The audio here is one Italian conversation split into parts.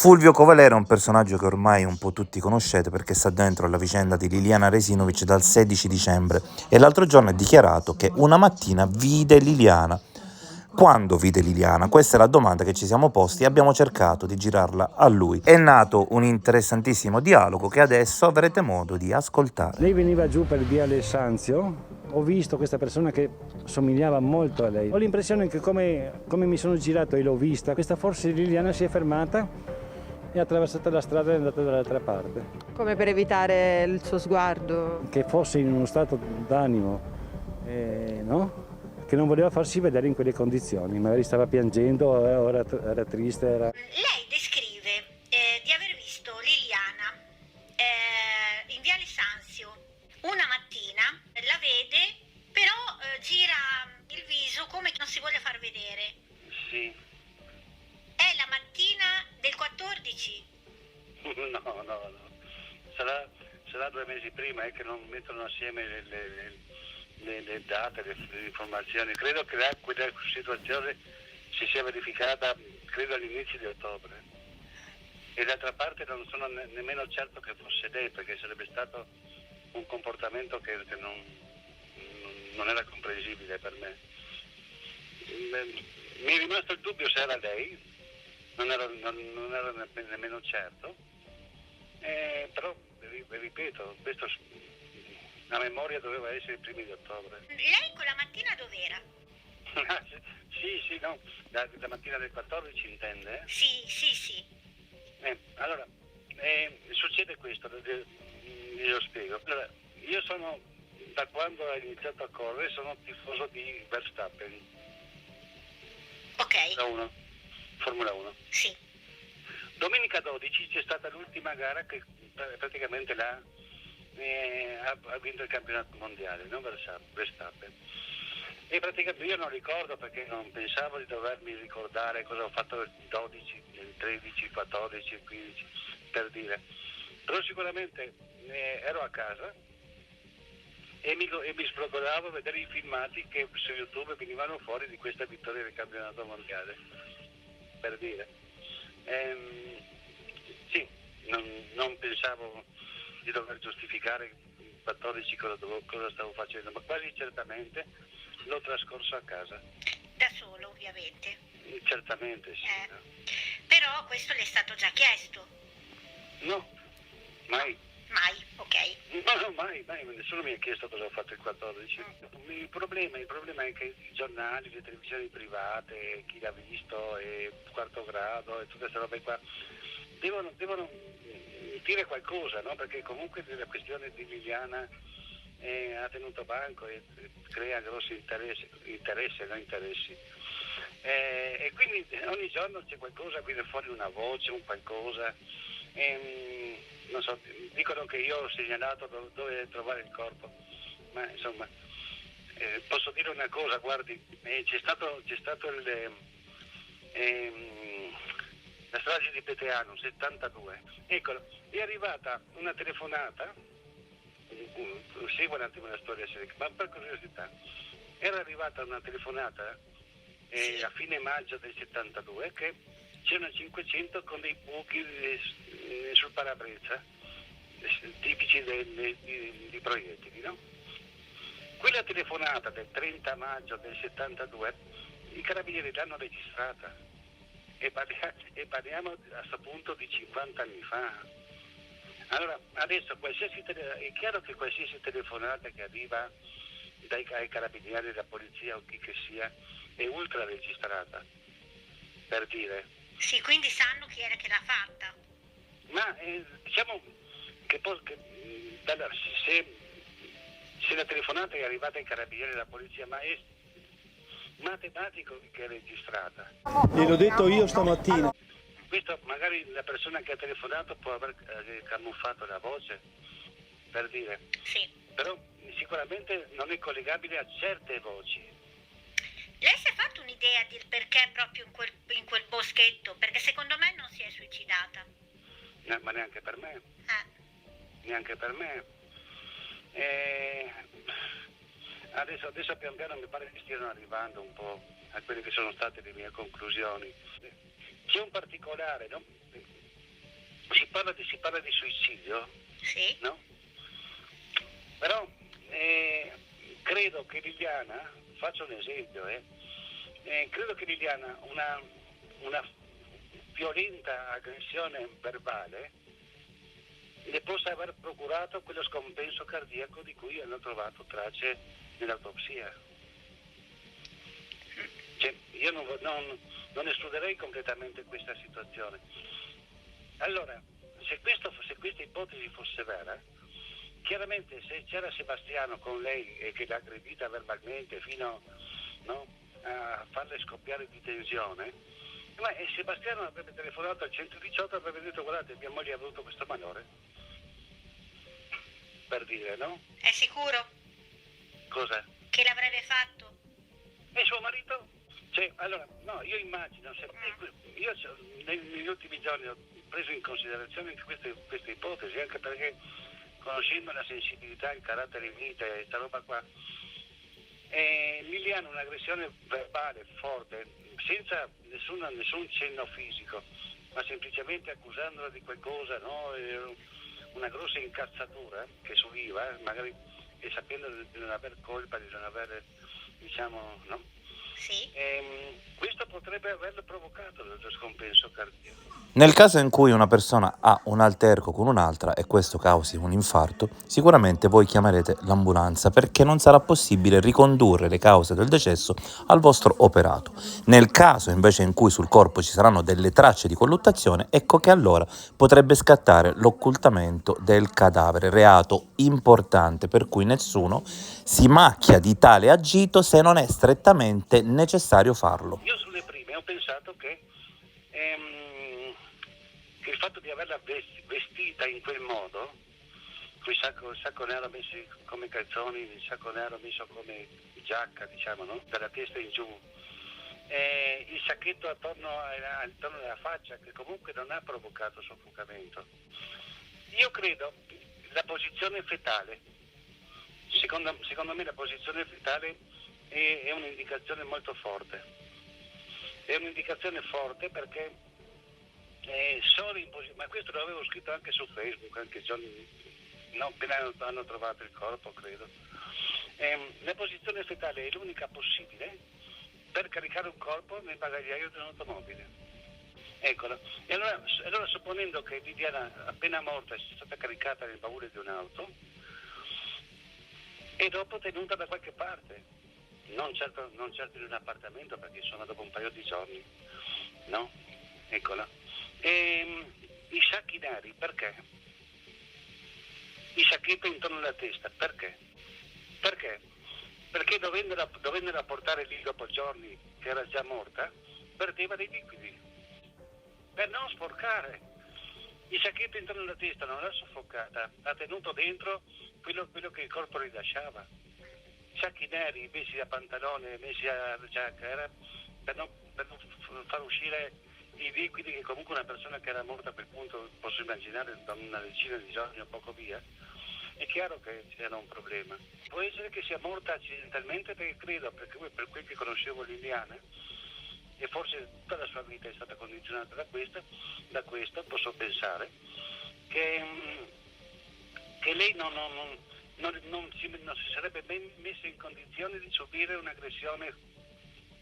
Fulvio Covalera è un personaggio che ormai un po' tutti conoscete perché sta dentro alla vicenda di Liliana Resinovic dal 16 dicembre e l'altro giorno ha dichiarato che una mattina vide Liliana. Quando vide Liliana? Questa è la domanda che ci siamo posti e abbiamo cercato di girarla a lui. È nato un interessantissimo dialogo che adesso avrete modo di ascoltare. Lei veniva giù per via Alessandro, ho visto questa persona che somigliava molto a lei. Ho l'impressione che come mi sono girato e l'ho vista, questa forse Liliana si è fermata e ha attraversato la strada e è andata dall'altra parte. Come per evitare il suo sguardo? Che fosse in uno stato d'animo, no? Che non voleva farsi vedere in quelle condizioni, magari stava piangendo, ora era triste. Lei descrive di aver visto Liliana in Viale Sanzio una mattina, la vede, però gira il viso come che non si voglia far vedere. Sì. È la mattina del 14? No. Sarà 2 mesi prima, che non mettono assieme le date, le informazioni. Credo che quella situazione si sia verificata, credo, all'inizio di ottobre. E d'altra parte non sono nemmeno certo che fosse lei, perché sarebbe stato un comportamento che non era comprensibile per me. Mi è rimasto il dubbio se era lei, non ero nemmeno certo, però ripeto, questo, la memoria doveva essere i primi di ottobre. Lei quella mattina dov'era? Sì, no, la mattina del 14 intende? Sì. Allora, succede questo, io spiego. Allora, io sono, da quando ho iniziato a correre, sono tifoso di Verstappen. Ok. Formula 1. Sì. Domenica 12 c'è stata l'ultima gara che praticamente ha vinto il campionato mondiale, no? Verstappen. E praticamente io non ricordo, perché non pensavo di dovermi ricordare cosa ho fatto il 12, il 13, il 14, il 15, per dire. Però sicuramente ero a casa e mi sbroccolavo a vedere i filmati che su YouTube venivano fuori di questa vittoria del campionato mondiale, per dire. Sì, non pensavo di dover giustificare il 14 cosa stavo facendo, ma quasi certamente l'ho trascorso a casa. Da solo, ovviamente. Certamente sì. Però questo le è stato già chiesto? No, mai. Mai, ok. No, mai, nessuno mi ha chiesto cosa ho fatto il 14. Il problema è che i giornali, le televisioni private, chi l'ha visto, e quarto grado e tutte queste robe qua, devono dire qualcosa, no? Perché comunque la questione di Liliana ha tenuto banco e crea grossi interessi. E quindi ogni giorno c'è qualcosa, viene fuori una voce, un qualcosa. Non so, dicono che io ho segnalato dove trovare il corpo, ma insomma, posso dire una cosa, guardi, c'è stato la strage di Peteano, 72, eccolo, è arrivata una telefonata, segua un attimo la storia, ma per curiosità, era arrivata una telefonata a fine maggio del 72 che c'è una 500 con dei buchi sul parabrezza tipici di proiettili, no? Quella telefonata del 30 maggio del 72 i carabinieri l'hanno registrata e parliamo a questo punto di 50 anni fa. Allora adesso è chiaro che qualsiasi telefonata che arriva ai carabinieri, della polizia o chi che sia è ultra registrata, per dire. Sì, quindi sanno chi era che l'ha fatta. Ma diciamo che se la telefonata è arrivata ai carabinieri della polizia, ma è matematico che è registrata. Gliel'ho detto io stamattina. Questo magari la persona che ha telefonato può aver camuffato la voce, per dire. Sì. Però sicuramente non è collegabile a certe voci. Lei si è fatto un'idea del perché proprio in quel boschetto? Perché secondo me non si è suicidata. No, ma neanche per me. Neanche per me. Adesso pian piano mi pare che stiano arrivando un po' a quelle che sono state le mie conclusioni. C'è un particolare, no? si parla di suicidio, Sì? no? Però credo che Liliana, faccio un esempio, credo che Liliana una violenta aggressione verbale le possa aver procurato quello scompenso cardiaco di cui hanno trovato tracce nell'autopsia. Cioè, io non escluderei completamente questa situazione. Allora, se questa ipotesi fosse vera, chiaramente se c'era Sebastiano con lei e che l'ha aggredita verbalmente fino, no, a farle scoppiare di tensione, ma Sebastiano avrebbe telefonato al 118 e avrebbe detto: guardate, mia moglie ha avuto questo malore, per dire, no? È sicuro Cosa? che l'avrebbe fatto? E suo marito? Cioè, allora, no, io immagino, io negli ultimi giorni ho preso in considerazione anche queste ipotesi, anche perché conoscendo la sensibilità, il carattere mite e questa roba qua, Liliana un'aggressione verbale forte, senza nessun cenno fisico, ma semplicemente accusandola di qualcosa, no? Una grossa incazzatura che subiva, magari, e sapendo di non aver colpa, di non avere, diciamo, no? Sì? Questo potrebbe averlo provocato lo scompenso cardiaco. Nel caso in cui una persona ha un alterco con un'altra e questo causi un infarto, sicuramente voi chiamerete l'ambulanza perché non sarà possibile ricondurre le cause del decesso al vostro operato. Nel caso invece in cui sul corpo ci saranno delle tracce di colluttazione, ecco che allora potrebbe scattare l'occultamento del cadavere, reato importante per cui nessuno si macchia di tale agito se non è strettamente necessario farlo. Io sulle prime ho pensato che il fatto di averla vestita in quel modo, il sacco nero messo come calzoni, il sacco nero messo come giacca, diciamo, no? Dalla testa in giù, il sacchetto attorno alla faccia, che comunque non ha provocato soffocamento. Io credo la posizione fetale, secondo me la posizione fetale è un'indicazione molto forte. È un'indicazione forte perché ma questo l'avevo scritto anche su Facebook, anche giorni, no, appena hanno trovato il corpo, credo. La posizione fetale è l'unica possibile per caricare un corpo nel bagagliaio di un'automobile. Eccolo. E allora supponendo che Liliana appena morta sia stata caricata nel baule di un'auto e dopo tenuta da qualche parte, non certo in un appartamento perché sono dopo un paio di giorni, no? Eccola. I sacchi neri, perché? Il sacchetto intorno alla testa, perché? Perché? Perché dovendola portare lì dopo giorni che era già morta, perdeva dei liquidi. Per non sporcare. Il sacchetto intorno alla testa non l'ha soffocata, ha tenuto dentro quello che il corpo rilasciava. Sacchi neri messi a pantalone, messi a giacca, era per non far uscire i liquidi che comunque una persona che era morta a quel punto, posso immaginare, da una decina di giorni o poco via, è chiaro che c'era un problema. Può essere che sia morta accidentalmente, perché credo, perché per quel che conoscevo Liliana, e forse tutta la sua vita è stata condizionata da questo posso pensare, che lei non si sarebbe ben messa in condizione di subire un'aggressione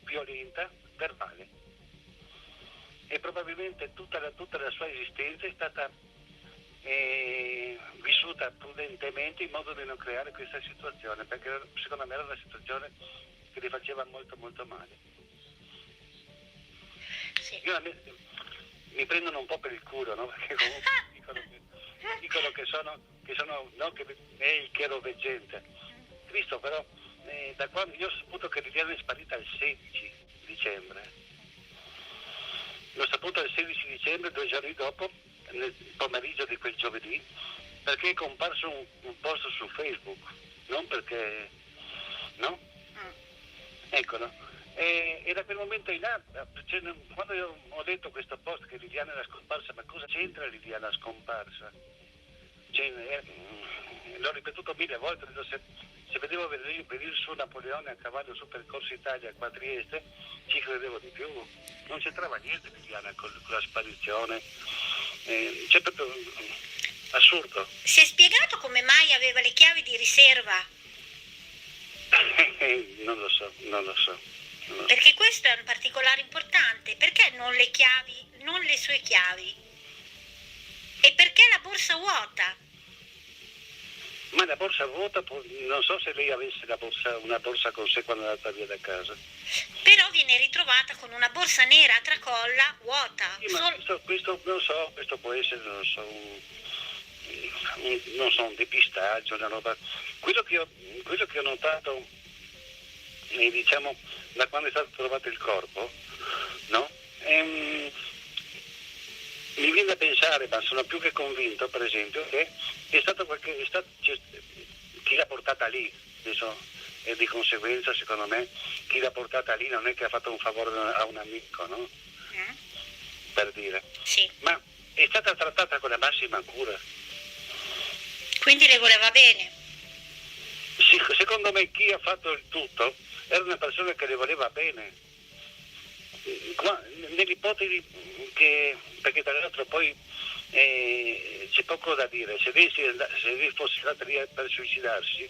violenta, verbale. E probabilmente tutta la sua esistenza è stata vissuta prudentemente in modo di non creare questa situazione, perché secondo me era una situazione che le faceva molto molto male. Sì. Mi prendono un po' per il culo, no? Perché comunque dicono che sono no, che è il chiaroveggente. Cristo, però da quando io ho saputo che Liliana è sparita il 16 dicembre. L'ho saputo il 16 dicembre, 2 giorni dopo, nel pomeriggio di quel giovedì, perché è comparso un post su Facebook, non perché, no? Eccolo. E da quel momento in là, cioè, quando io ho letto questo post che Liliana era scomparsa, ma cosa c'entra Liliana scomparsa? Cioè, l'ho ripetuto 1000 volte, se vedevo venire su Napoleone a cavallo su Percorso Italia qua a Trieste, ci credevo di più. Non c'entrava niente Liliana con la sparizione C'è proprio assurdo. Si è spiegato come mai aveva le chiavi di riserva? Non lo so. Perché questo è un particolare importante. Perché non le chiavi, non le sue chiavi? E perché la borsa vuota? Ma la borsa vuota, non so se lei avesse una borsa con sé quando è andata via da casa. Però viene ritrovata con una borsa nera a tracolla vuota. Sì, ma questo non so, questo può essere, non so, un depistaggio, una roba. Quello che ho notato, diciamo, da quando è stato trovato il corpo, no? Mi viene da pensare, ma sono più che convinto, per esempio, che chi l'ha portata lì, adesso, e di conseguenza, secondo me, chi l'ha portata lì non è che ha fatto un favore a un amico, no? Per dire. Sì. Ma è stata trattata con la massima cura. Quindi le voleva bene. Secondo me chi ha fatto il tutto era una persona che le voleva bene. Nell'ipotesi che, perché tra l'altro poi c'è poco da dire, se lei fosse andata lì per suicidarsi,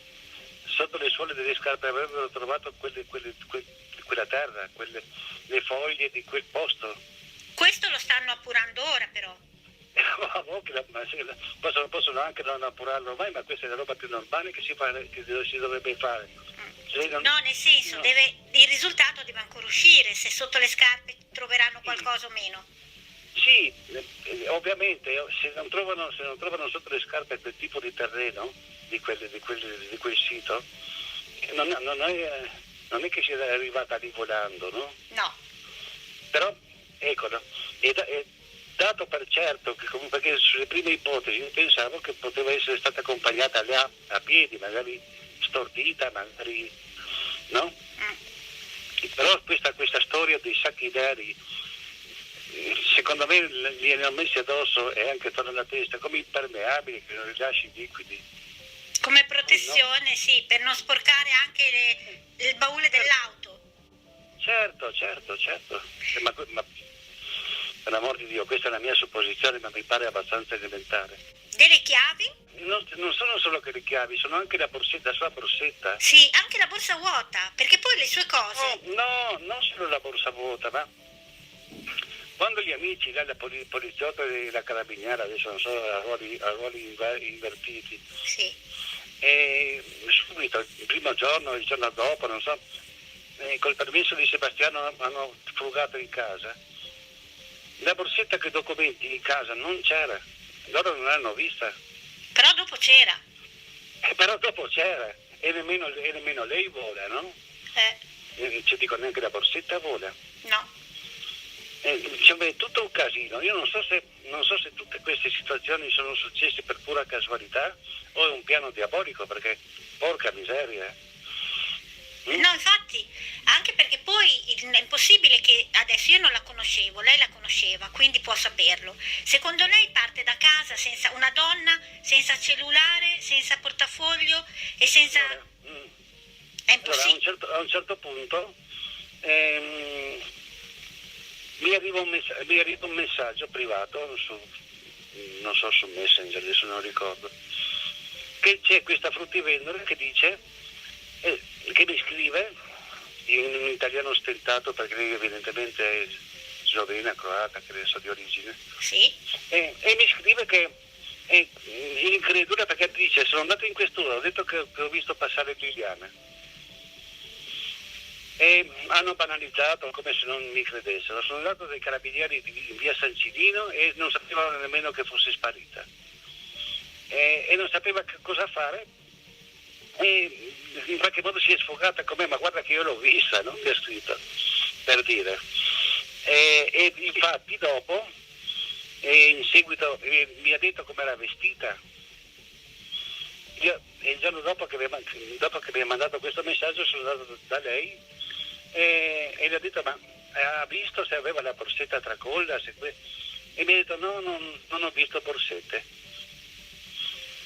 sotto le suole delle scarpe avrebbero trovato quella terra, le foglie di quel posto. Questo lo stanno appurando ora però. Possono anche non appurarlo mai, ma questa è la roba più normale che si dovrebbe fare. No, nel senso, no. il risultato deve ancora uscire, se sotto le scarpe troveranno qualcosa o meno. Sì, ovviamente se non trovano sotto le scarpe quel tipo di terreno di quel sito, non è che sia arrivata lì volando, no? No. Però, eccolo, è dato per certo che comunque, perché sulle prime ipotesi io pensavo che poteva essere stata accompagnata là a piedi, magari stordita, magari, no? Però questa storia dei sacchi neri, secondo me li hanno messi addosso e anche attorno alla testa come impermeabili che non rilasci i liquidi. Come protezione, no? Sì, per non sporcare anche il baule dell'auto. Certo. Ma per l'amor di Dio, questa è la mia supposizione, ma mi pare abbastanza elementare. Delle chiavi? Non sono solo che le chiavi, sono anche la sua borsetta. Sì, anche la borsa vuota, perché poi le sue cose... No, non solo la borsa vuota, ma quando gli amici, la poliziotta e la carabiniera, adesso non so, a ruoli invertiti, sì. E subito, il primo giorno, il giorno dopo, non so, col permesso di Sebastiano hanno frugato in casa. La borsetta che documenti in casa non c'era, loro non l'hanno vista. Però dopo c'era. Però dopo c'era, e nemmeno lei vola, no? Ci dico, neanche la borsetta vola. No. È tutto un casino. Io non so se tutte queste situazioni sono successe per pura casualità o è un piano diabolico, perché porca miseria. No, infatti, anche perché poi è impossibile che adesso io non la conoscevo, lei la conosceva, quindi può saperlo. Secondo lei parte da casa senza una donna, senza cellulare, senza portafoglio e senza... È impossibile. Allora, a un certo punto mi arriva un messaggio privato non so, su Messenger, adesso non ricordo, che c'è questa fruttivendolo che dice, che mi scrive in un italiano stentato, perché lei evidentemente è slovena, croata, che ne so, di origine. Sì. E mi scrive che è incredula, perché dice: sono andato in questura, ho detto che ho visto passare Liliana. E hanno banalizzato come se non mi credessero. Sono andato dai carabinieri in via San Cilino e non sapevano nemmeno che fosse sparita. E non sapeva cosa fare. E in qualche modo si è sfogata con me, ma guarda che io l'ho vista, non mi ha scritto, per dire. E infatti dopo, in seguito, mi ha detto come era vestita. Io, il giorno dopo che mi ha mandato questo messaggio, sono andato da lei e le ho detto: ma ha visto se aveva la borsetta a tracolla? E mi ha detto: no, non ho visto borsette.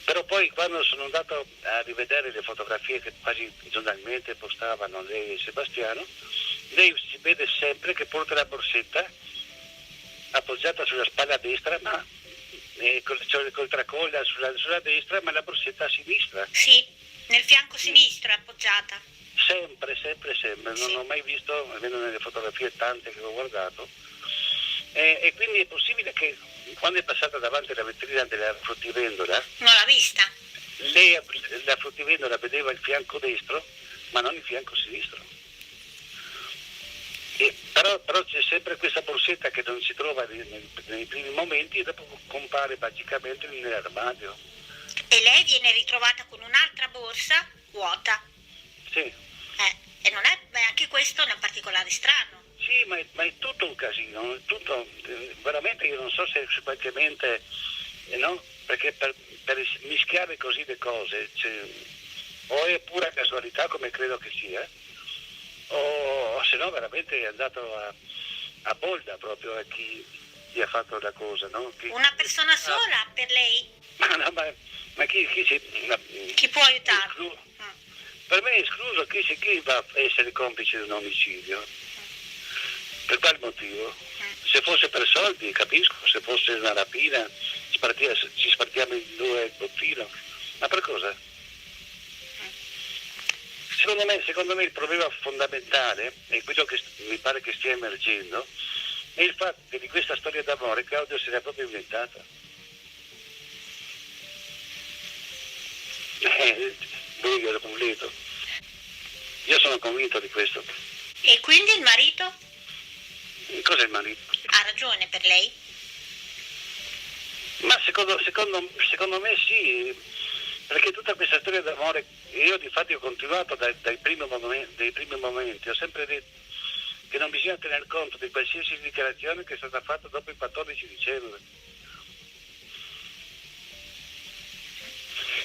Però poi, quando sono andato a rivedere le fotografie che quasi giornalmente postavano lei e Sebastiano, lei si vede sempre che porta la borsetta appoggiata sulla spalla destra, ma col tracolla sulla destra, ma la borsetta a sinistra. Sì, nel fianco sinistro è appoggiata. Sempre. Non Sì. ho mai visto, almeno nelle fotografie tante che ho guardato. E quindi è possibile che quando è passata davanti alla vetrina della fruttivendola, Non l'ha vista? lei, la fruttivendola, vedeva il fianco destro, ma non il fianco sinistro. Però c'è sempre questa borsetta che non si trova nei primi momenti e dopo compare magicamente nell'armadio. E lei viene ritrovata con un'altra borsa vuota. Sì, E non è, beh, anche questo è un particolare strano. sì, ma è tutto un casino, è tutto, veramente io non so se semplicemente, no? Perché per mischiare così le cose, o è pura casualità come credo che sia, o se no veramente è andato a bolda proprio a chi ha fatto la cosa, no? Una persona sola per lei? No, ma chi si... Chi può aiutarlo? Per me è escluso chi va a essere complice di un omicidio. Per quale motivo? Se fosse per soldi, capisco, se fosse una rapina, ci spartiamo in due il bottino. Ma per cosa? Secondo me il problema fondamentale, e quello che mi pare che stia emergendo, è il fatto che di questa storia d'amore Claudio se l'è proprio inventata. Buio completo. Io sono convinto di questo. E quindi il marito? Cos'è il marito? Ha ragione per lei? Ma secondo me sì, perché tutta questa storia d'amore, io di fatti ho continuato dai primi momenti, ho sempre detto che non bisogna tener conto di qualsiasi dichiarazione che è stata fatta dopo il 14 dicembre.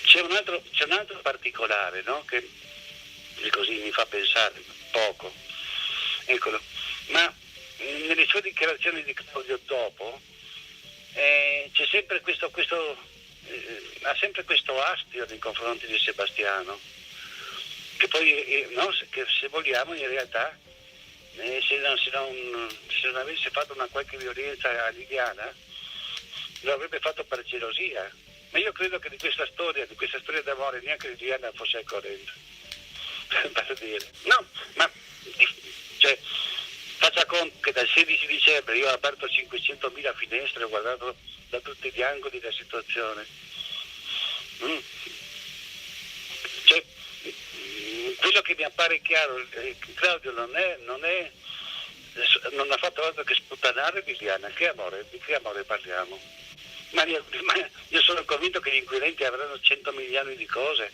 C'è un altro particolare, no? Che così mi fa pensare poco. Eccolo. Ma nelle sue dichiarazioni di Claudio dopo c'è sempre ha sempre questo astio nei confronti di Sebastiano, che poi che se vogliamo in realtà se non avesse fatto una qualche violenza a Liliana lo avrebbe fatto per gelosia. Ma io credo che di questa storia d'amore neanche Liliana fosse al corrente. Per dire. No, ma cioè, faccia conto che dal 16 dicembre io ho aperto 500.000 finestre e ho guardato da tutti gli angoli la situazione. Cioè, quello che mi appare chiaro, Claudio non ha fatto altro che sputtanare Liliana. Di che amore parliamo? Ma io sono convinto che gli inquirenti avranno 100 milioni di cose,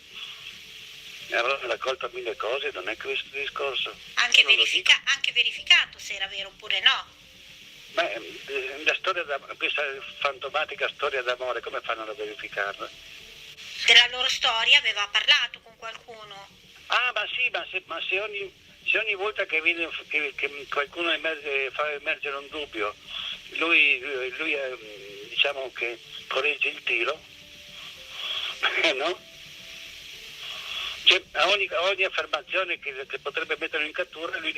avranno raccolto 1000 cose, non è questo il discorso. Anche verificato se era vero oppure no. Ma questa fantomatica storia d'amore, come fanno a verificarla? Della loro storia aveva parlato con qualcuno. Ah, ma sì, ma se ogni volta che qualcuno fa emergere un dubbio, lui diciamo che corregge il tiro, no? Cioè, a ogni affermazione che potrebbe mettere in cattura, lui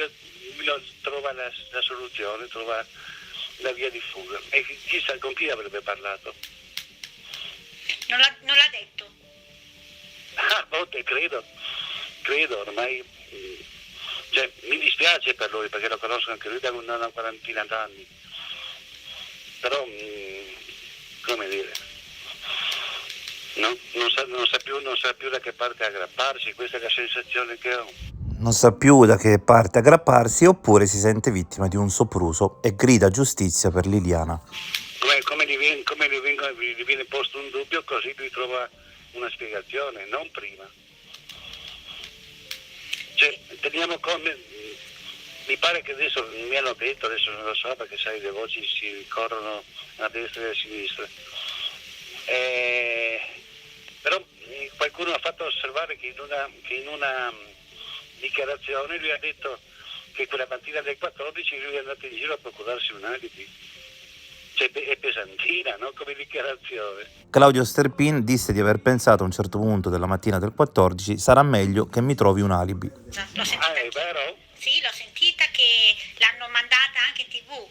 trova la soluzione, trova la via di fuga. E chissà con chi avrebbe parlato. Non l'ha detto. Ah, volte credo ormai, cioè, mi dispiace per lui perché lo conosco anche lui da una quarantina d'anni, però come dire, no? Non sa più da che parte aggrapparsi, questa è la sensazione che ho. Non sa più da che parte aggrapparsi, oppure si sente vittima di un sopruso e grida giustizia per Liliana. Come gli viene posto un dubbio, così lui trova una spiegazione, non prima. Cioè, teniamo conto, mi pare che adesso mi hanno detto, adesso non lo so perché sai le voci si corrono a destra e a sinistra, però qualcuno ha fatto osservare che in una dichiarazione lui ha detto che quella mattina del 14 lui è andato in giro a procurarsi un alibi. Cioè, è pesantina, no? Come dichiarazione. Claudio Sterpin disse di aver pensato a un certo punto della mattina del 14: sarà meglio che mi trovi un alibi. L'ho sentita È vero? Sì, l'ho sentita che l'hanno mandata anche in TV.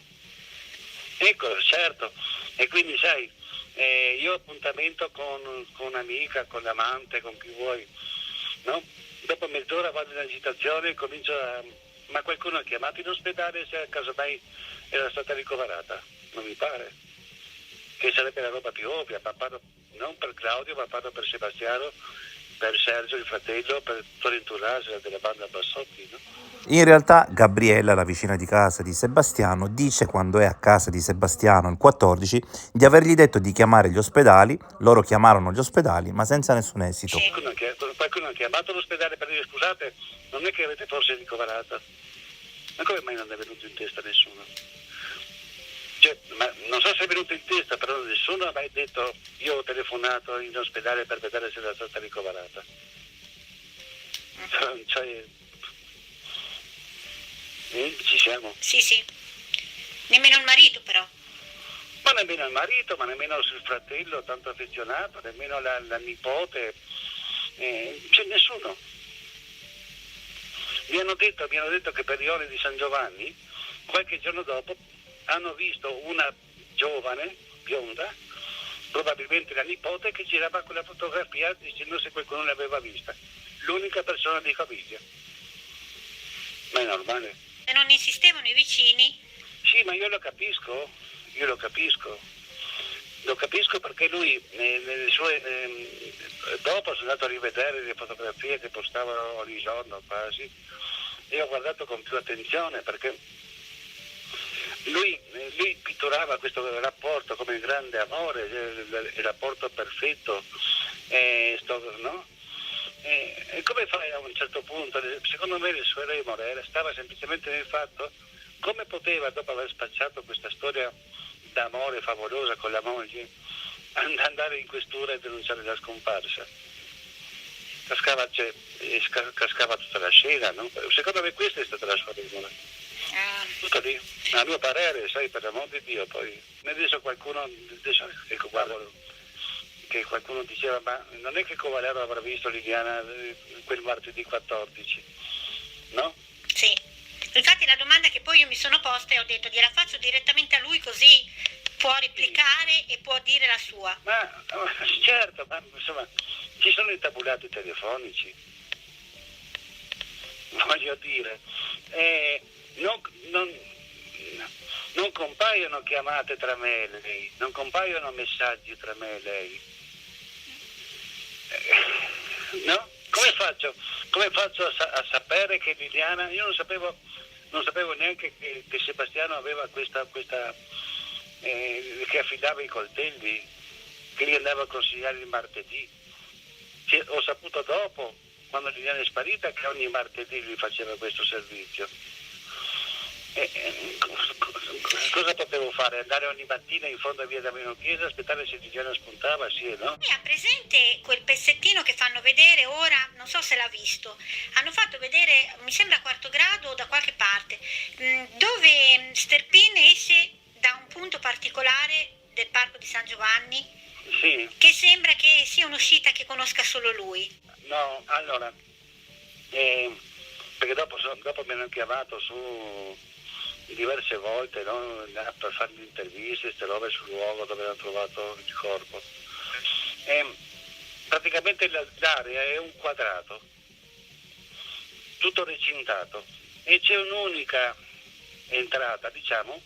Ecco, certo. E quindi sai, io ho appuntamento con un'amica, con l'amante, con chi vuoi, no? Dopo mezz'ora vado in agitazione e comincio a... Ma qualcuno ha chiamato in ospedale se a caso mai era stata ricoverata? Non mi pare. Che sarebbe la roba più ovvia, ma parlo non per Claudio, ma parlo per Sebastiano, per Sergio, il fratello, per Torin Turrasa della banda Bassotti, no? In realtà Gabriella, la vicina di casa di Sebastiano, dice quando è a casa di Sebastiano il 14 di avergli detto di chiamare gli ospedali, loro chiamarono gli ospedali ma senza nessun esito. Qualcuno ha chiamato l'ospedale per dire scusate, non è che avete forse ricoverata? Ma come mai non è venuto in testa nessuno? Cioè, ma non so se è venuto in testa, però nessuno ha mai detto io ho telefonato in ospedale per vedere se era stata ricoverata. Cioè, ci siamo? Sì, sì. Nemmeno il marito però. Ma nemmeno il marito, ma nemmeno il fratello tanto affezionato, nemmeno la nipote, c'è nessuno. Mi hanno detto che per Ione di San Giovanni, qualche giorno dopo, hanno visto una giovane, bionda, probabilmente la nipote, che girava quella fotografia dicendo se qualcuno l'aveva vista. L'unica persona di famiglia. Ma è normale. Se non insistevano i vicini. Sì, ma io lo capisco. Lo capisco perché lui nelle sue dopo sono andato a rivedere le fotografie che postavano ogni giorno quasi e ho guardato con più attenzione perché lui pitturava questo rapporto come il grande amore, il rapporto perfetto, no? E come fai a un certo punto? Secondo me il suo remore stava semplicemente nel fatto come poteva, dopo aver spacciato questa storia d'amore favolosa con la moglie, andare in questura e denunciare la scomparsa. Cascava tutta la scena, no? Secondo me questa è stata la sua remore. Tutto lì, a mio parere, sai, per l'amor di Dio. Poi adesso ecco, guarda, che qualcuno diceva ma non è che Covalero avrà visto Liliana quel martedì 14, no? Sì, infatti la domanda che poi io mi sono posta e ho detto gliela faccio direttamente a lui così può replicare e può dire la sua. Ma certo, ma insomma ci sono i tabulati telefonici, voglio dire, non compaiono chiamate tra me e lei, non compaiono messaggi tra me e lei. No? Come faccio a sapere che Liliana, io non sapevo neanche che Sebastiano aveva questa che affidava i coltelli, che gli andava a consigliare il martedì. Ho saputo dopo, quando Liliana è sparita, che ogni martedì gli faceva questo servizio. Cosa potevo fare? Andare ogni mattina in fondo a via Damiano Chiesa, aspettare se Liliana spuntava, sì e no? E ha presente quel pezzettino che fanno vedere ora, non so se l'ha visto, hanno fatto vedere, mi sembra a quarto grado o da qualche parte, dove Sterpin esce da un punto particolare del parco di San Giovanni, sì, che sembra che sia un'uscita che conosca solo lui. No, allora, perché dopo mi hanno chiamato su diverse volte, no? Per fare le interviste, queste robe sul luogo dove hanno trovato il corpo. Praticamente l'area è un quadrato, tutto recintato, e c'è un'unica entrata, diciamo,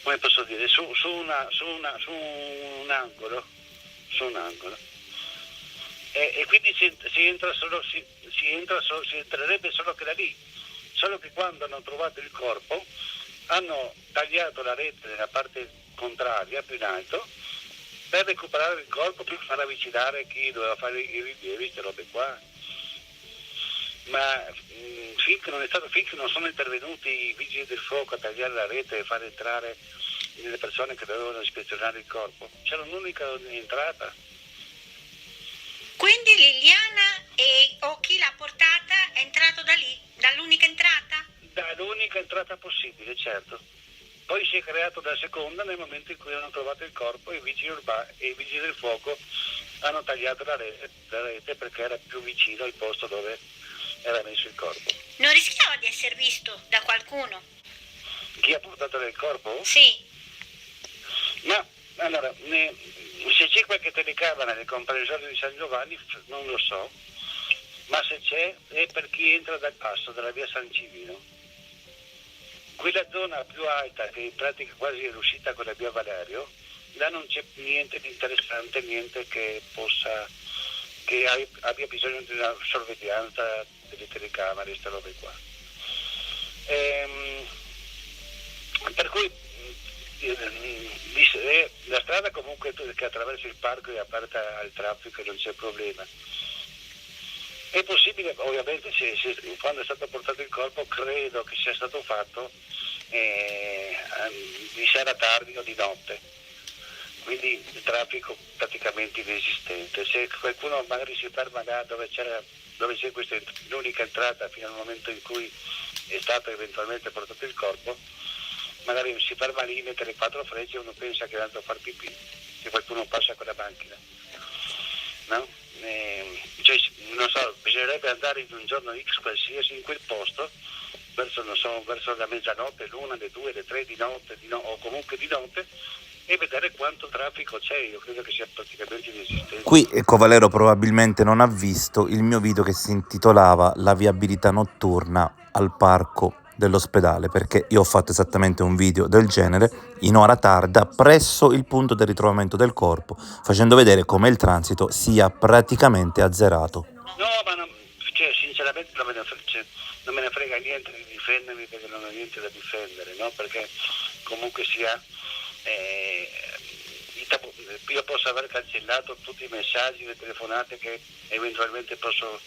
come posso dire, su un angolo, e quindi si entrerebbe solo che da lì, solo che quando hanno trovato il corpo hanno tagliato la rete nella parte contraria, più in alto, per recuperare il corpo, per far avvicinare chi doveva fare i rilievi, queste robe qua. Ma finché non sono intervenuti i vigili del fuoco a tagliare la rete e far entrare le persone che dovevano ispezionare il corpo, c'era un'unica entrata. Quindi Liliana o chi l'ha portata è entrato da lì, dall'unica entrata? Dall'unica entrata possibile, certo. Poi si è creato la seconda nel momento in cui hanno trovato il corpo e i vigili del fuoco hanno tagliato la rete perché era più vicino al posto dove era messo il corpo. Non rischiava di essere visto da qualcuno? Chi ha portato il corpo? Sì. Ma Allora, se c'è qualche telecamera nel comprensorio di San Giovanni, non lo so, ma se c'è è per chi entra dal passo della via San Civino. Quella zona più alta, che in pratica quasi è l'uscita con la via Valerio, là non c'è niente di interessante, niente che abbia bisogno di una sorveglianza delle telecamere, queste robe qua. Per cui la strada comunque che attraversa il parco è aperta al traffico e non c'è problema. È possibile, ovviamente, quando è stato portato il corpo, credo che sia stato fatto di sera tardi o di notte, quindi il traffico praticamente inesistente. Se qualcuno magari si ferma là dove c'è questa l'unica entrata fino al momento in cui è stato eventualmente portato il corpo, magari si ferma lì, mette le 4 frecce e uno pensa che è andato a far pipì, se qualcuno passa con la macchina, no? Cioè, non so, bisognerebbe andare in un giorno X qualsiasi in quel posto verso la mezzanotte, l'1, le 2, le 3 di notte, o comunque di notte, e vedere quanto traffico c'è. Io credo che sia praticamente inesistente. Qui Valero probabilmente non ha visto il mio video che si intitolava La viabilità notturna al parco dell'ospedale, perché io ho fatto esattamente un video del genere in ora tarda presso il punto del ritrovamento del corpo, facendo vedere come il transito sia praticamente azzerato. No, ma sinceramente non me ne frega niente di difendermi, perché non ho niente da difendere, no? Perché comunque sia io posso aver cancellato tutti i messaggi, le telefonate che eventualmente posso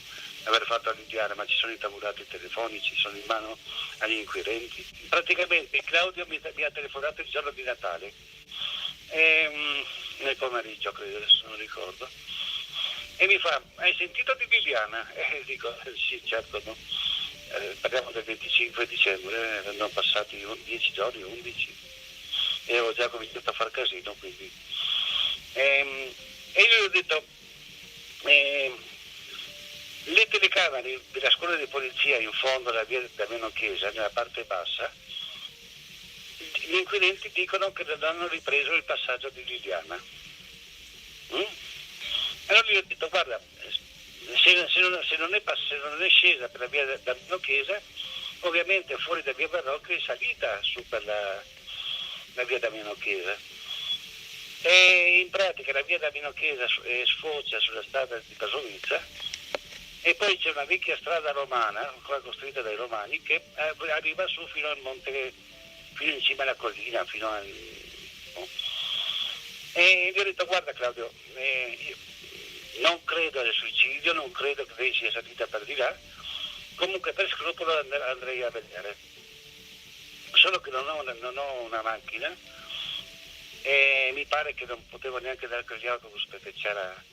aver fatto a Liliana, ma ci sono i tabulati telefonici, sono in mano agli inquirenti. Praticamente Claudio mi ha telefonato il giorno di Natale, nel pomeriggio credo, adesso non ricordo, e mi fa: hai sentito di Liliana? E dico: sì, certo, no. Parliamo del 25 dicembre, erano passati 10 giorni, 11, e avevo già cominciato a far casino, quindi. E io gli ho detto: le telecamere della scuola di polizia in fondo alla via Damiano Chiesa, nella parte bassa, gli inquirenti dicono che non hanno ripreso il passaggio di Liliana. Allora gli ho detto: guarda, se non è scesa per la via Damiano Chiesa, ovviamente fuori da via Barocca è salita su per la via Damiano Chiesa. E in pratica la via Damiano Chiesa sfocia sulla strada di Basovizza, e poi c'è una vecchia strada romana, qua costruita dai romani, che arriva su fino al monte, fino in cima alla collina, fino al... E gli ho detto: guarda Claudio, io non credo al suicidio, non credo che lei sia salita per di là, comunque per scrupolo andrei a vedere, solo che non ho una macchina, e mi pare che non potevo neanche dare con gli autobus perché c'era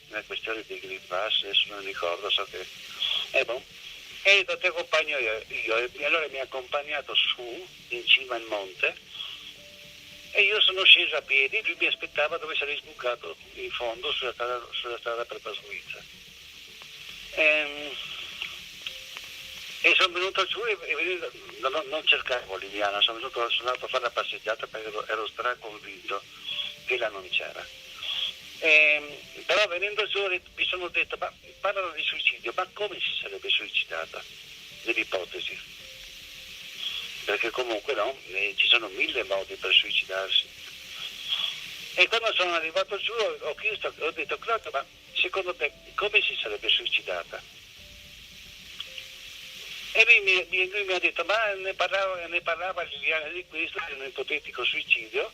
una questione di Green Pass, adesso non ricordo, so che... E ti accompagno io, e allora mi ha accompagnato su, in cima al monte, e io sono sceso a piedi, lui mi aspettava dove sarei sbucato in fondo sulla strada per Basovizza. E sono venuto giù e non cercavo Liliana, sono andato a fare la passeggiata perché ero straconvinto che là non c'era. Però venendo giù mi sono detto: ma parlano di suicidio, ma come si sarebbe suicidata? Nell'ipotesi, perché comunque no, ci sono 1000 modi per suicidarsi. E quando sono arrivato giù ho detto: Claudio, ma secondo te come si sarebbe suicidata? E lui mi ha detto: ma ne parlava Liliana di questo, di un ipotetico suicidio,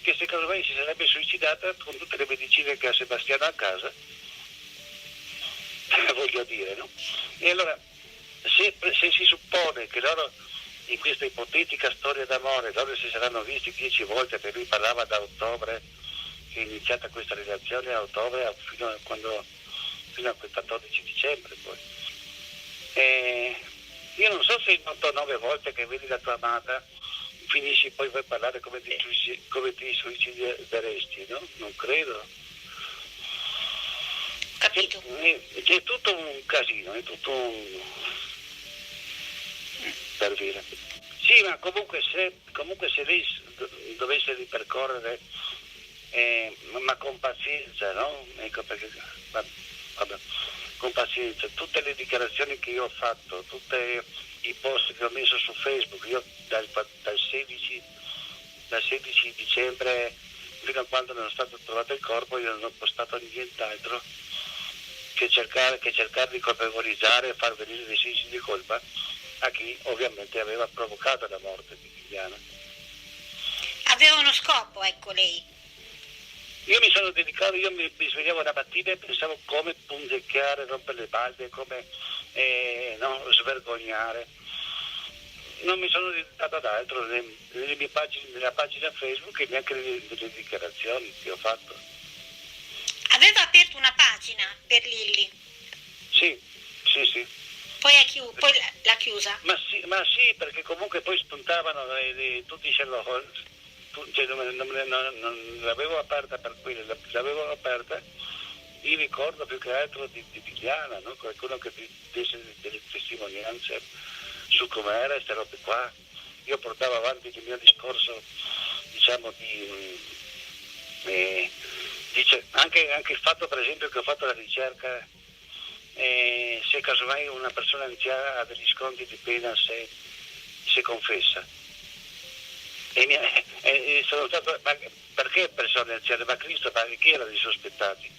che secondo me si sarebbe suicidata con tutte le medicine che ha Sebastiano a casa, voglio dire, no? E allora, se si suppone che loro, in questa ipotetica storia d'amore, loro si saranno visti 10 volte, perché lui parlava da ottobre, che è iniziata questa relazione a ottobre, fino a quel 14 dicembre poi. Io non so se 8 o 9 volte che vedi la tua amata finisci poi per parlare come ti suicideresti, no? Non credo. Capito. C'è tutto un casino, è tutto un... per dire. Sì, ma comunque se lei dovesse ripercorrere ma con pazienza, no? Ecco perché, vabbè, con pazienza, tutte le dichiarazioni che io ho fatto, tutti i post che ho messo su Facebook, io dal 16 dicembre fino a quando non è stato trovato il corpo, io non ho postato nient'altro che cercare di colpevolizzare e far venire dei sensi di colpa a chi ovviamente aveva provocato la morte di Liliana. Aveva uno scopo, ecco, lei. Io mi sono dedicato, io mi svegliavo la mattina e pensavo come punzecchiare, rompere le balle, come svergognare. Non mi sono dedicato ad altro nelle mie pagine, nella pagina Facebook e neanche nelle dichiarazioni che ho fatto. Aveva aperto una pagina per Lilli, Sì. poi l'ha chiusa. Ma sì, perché comunque poi spuntavano tutti i Sherlock Holmes. Cioè, non l'avevo aperta per quello, l'avevo aperta di ricordo più che altro di Liliana, no? Qualcuno che desse delle testimonianze su com'era queste robe qua. Io portavo avanti il mio discorso, diciamo, anche il fatto per esempio che ho fatto la ricerca se casomai una persona anziana ha degli sconti di pena se confessa. Sono stato, ma perché persone anziane? Ma Cristo, ma chi erano i sospettati?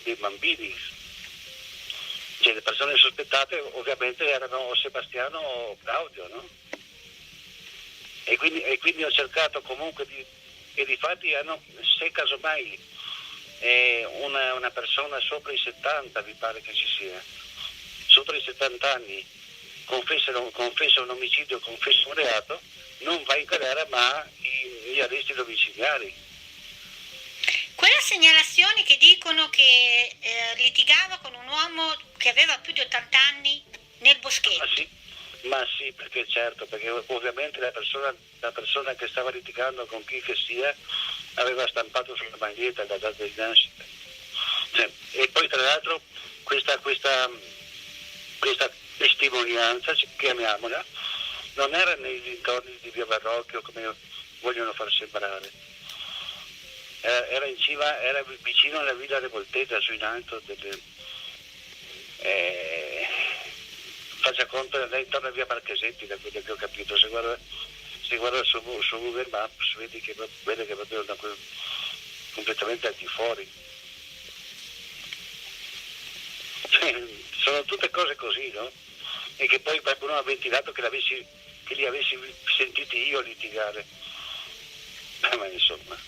Dei bambini. Cioè le persone sospettate ovviamente erano Sebastiano o Claudio, no? E quindi ho cercato comunque e difatti se casomai una persona sopra i 70, mi pare che ci sia, sopra i 70 anni, confessa un omicidio, confessa un reato, non va in galera ma gli arresti domiciliari. Quelle segnalazioni che dicono che litigava con un uomo che aveva più di 80 anni nel boschetto. Ma sì, perché certo, perché ovviamente la persona che stava litigando con chi che sia aveva stampato sulla maglietta la data di nascita. Cioè, e poi tra l'altro questa testimonianza, chiamiamola, non era nei dintorni di Via Barocchio come vogliono far sembrare. Era in cima, era vicino alla Villa Revolteta, su in alto faccia conto, intorno a Via Marchesetti, da quello che ho capito. Se guarda su Google Maps vede che proprio completamente al di fuori. Cioè, sono tutte cose così, no? E che poi qualcuno ha ventilato che li avessi sentiti io litigare. Ma insomma.